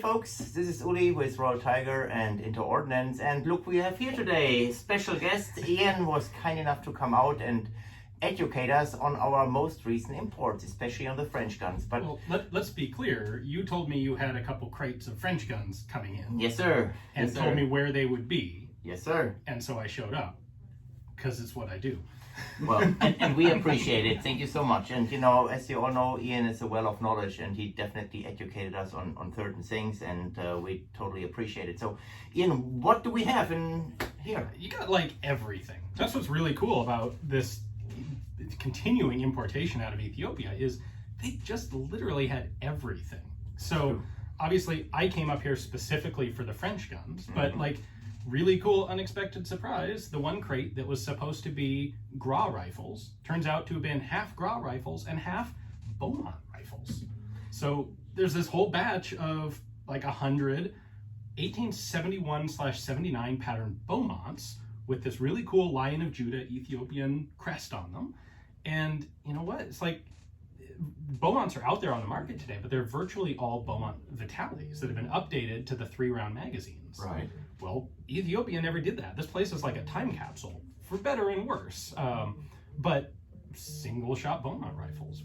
folks, this is Uli with Royal Tiger and Inter Ordnance, and look, we have here today special guest. Ian was kind enough to come out and educate us on our most recent imports, especially on the French guns. But well, let's be clear, you told me you had a couple crates of French guns coming in. Yes, sir. And yes, told sir. me where they would be. Yes, sir. And so I showed up, because it's what I do. Well, and we appreciate it. Thank you so much. And you know, as you all know, Ian is a well of knowledge, and he definitely educated us on certain things, and we totally appreciate it. So, Ian, what do we have in here? You got like everything. That's what's really cool about this continuing importation out of Ethiopia is they just literally had everything. So obviously I came up here specifically for the French guns, but like really cool unexpected surprise, the one crate that was supposed to be Gras rifles turns out to have been half Gras rifles and half Beaumont rifles. So there's this whole batch of like 100 1871/79 pattern Beaumonts with this really cool Lion of Judah Ethiopian crest on them. And you know what? It's like Beaumonts are out there on the market today, but they're virtually all Beaumont Vitalis that have been updated to the 3-round magazines. Right. Well, Ethiopia never did that. This place is like a time capsule, for better and worse. But single shot Beaumont rifles,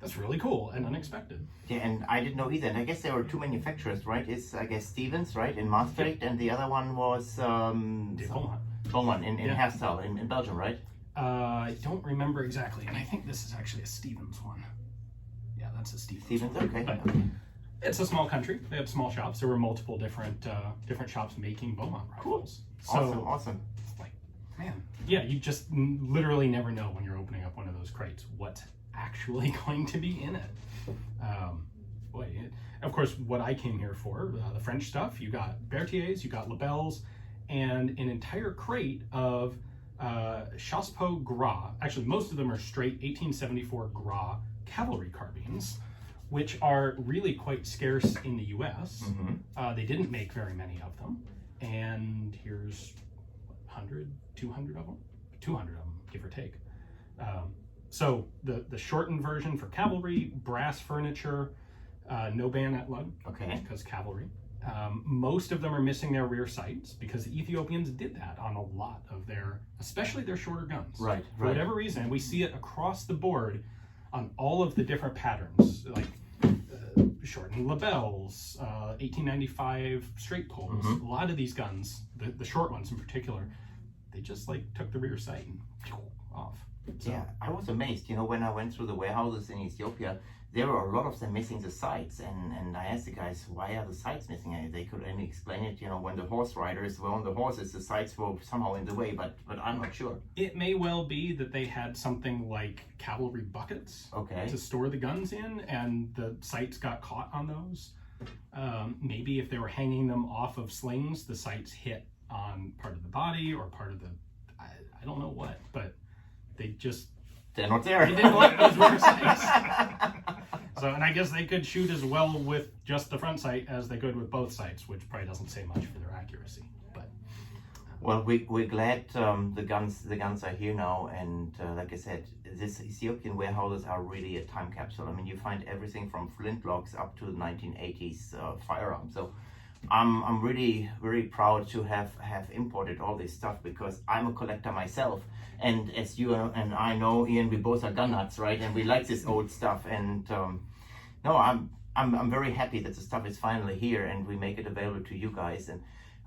that's really cool and unexpected. Yeah, and I didn't know either. And I guess there were two manufacturers, right? It's, I guess, Stevens, right, in Maastricht, and the other one was Beaumont. Beaumont in Herstal, in Belgium, right? I don't remember exactly, and I think this is actually a Stevens one. Yeah, that's a Stevens one. Okay. But it's a small country. They had small shops. There were multiple different shops making Beaumont rifles. Cool. So, Awesome. Like, man, yeah, you just literally never know when you're opening up one of those crates what's actually going to be in it. Of course, what I came here for, the French stuff, you got Berthiers, you got Lebels, and an entire crate of Chassepot Gras. Actually, most of them are straight 1874 Gras cavalry carbines, which are really quite scarce in the US. They didn't make very many of them. And here's 100, 200 of them? 200 of them, give or take. So the shortened version for cavalry, brass furniture, no bayonet lug, because cavalry. Most of them are missing their rear sights because the Ethiopians did that on a lot of especially their shorter guns. Right. For whatever reason, and we see it across the board on all of the different patterns, like shortened Lebels, 1895 straight poles. A lot of these guns, the short ones in particular, they just like took the rear sight and off. So, yeah, I was amazed. You know, when I went through the warehouses in Ethiopia, there were a lot of them missing the sights, and I asked the guys, why are the sights missing? And they could only explain it, you know, when the horse riders were on the horses, the sights were somehow in the way, but I'm not sure. It may well be that they had something like cavalry buckets to store the guns in, and the sights got caught on those. Maybe if they were hanging them off of slings, the sights hit on part of the body or part of I don't know what, but they're not there. They didn't like those rear sights. So, and I guess they could shoot as well with just the front sight as they could with both sights, which probably doesn't say much for their accuracy. But well, we're glad the guns are here now, and like I said, this Ethiopian warehouses are really a time capsule. I mean, you find everything from flintlocks up to 1980s firearms. So I'm really very proud to have imported all this stuff because I'm a collector myself, and as you and I know, Ian, we both are gun nuts, right? And we like this old stuff, and no, I'm very happy that the stuff is finally here and we make it available to you guys. And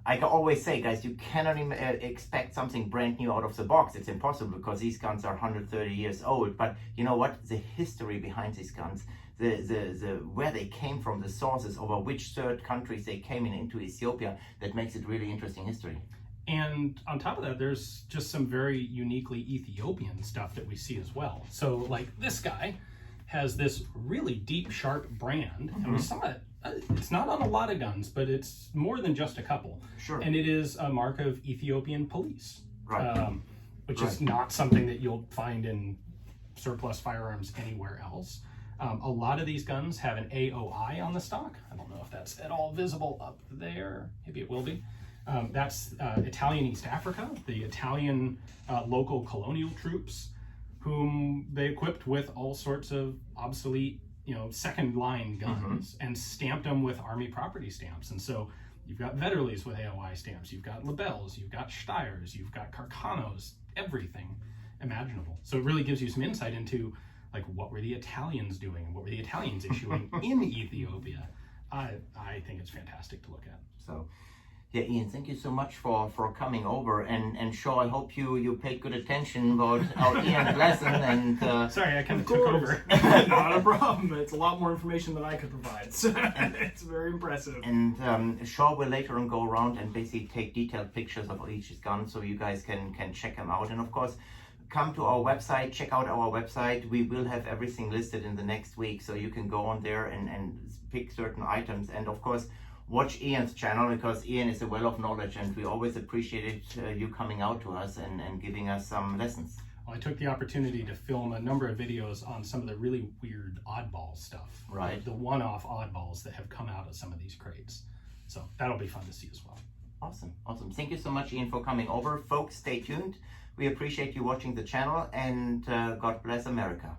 I can always say, guys, you cannot expect something brand new out of the box. It's impossible because these guns are 130 years old. But you know what? The history behind these guns, the where they came from, the sources over which third countries they came into Ethiopia, that makes it really interesting history. And on top of that, there's just some very uniquely Ethiopian stuff that we see as well. So like this guy has this really deep, sharp brand, and we saw it. It's not on a lot of guns, but it's more than just a couple. Sure. And it is a mark of Ethiopian police, which is Right. not something that you'll find in surplus firearms anywhere else. A lot of these guns have an AOI on the stock. I don't know if that's at all visible up there. Maybe it will be. That's Italian East Africa, the Italian local colonial troops, whom they equipped with all sorts of obsolete second line guns and stamped them with Army property stamps. And so you've got Vetterlis with AOI stamps, you've got Lebels, you've got Steyrs, you've got Carcanos, everything imaginable. So it really gives you some insight into like what were the Italians doing and what were the Italians issuing in Ethiopia. I think it's fantastic to look at. So, yeah, Ian, thank you so much for coming over, and Shaw, I hope you paid good attention about our Ian's lesson. And sorry, I kind of took over. Not a problem. It's a lot more information than I could provide. So it's very impressive. And Shaw will later on go around and basically take detailed pictures of each gun, so you guys can check them out. And of course, come to our website, check out our website. We will have everything listed in the next week, so you can go on there and pick certain items. And of course, watch Ian's channel, because Ian is a well of knowledge, and we always appreciated you coming out to us and giving us some lessons. Well, I took the opportunity to film a number of videos on some of the really weird oddball stuff. Right. The one-off oddballs that have come out of some of these crates. So that'll be fun to see as well. Awesome. Awesome. Thank you so much, Ian, for coming over. Folks, stay tuned. We appreciate you watching the channel, and God bless America.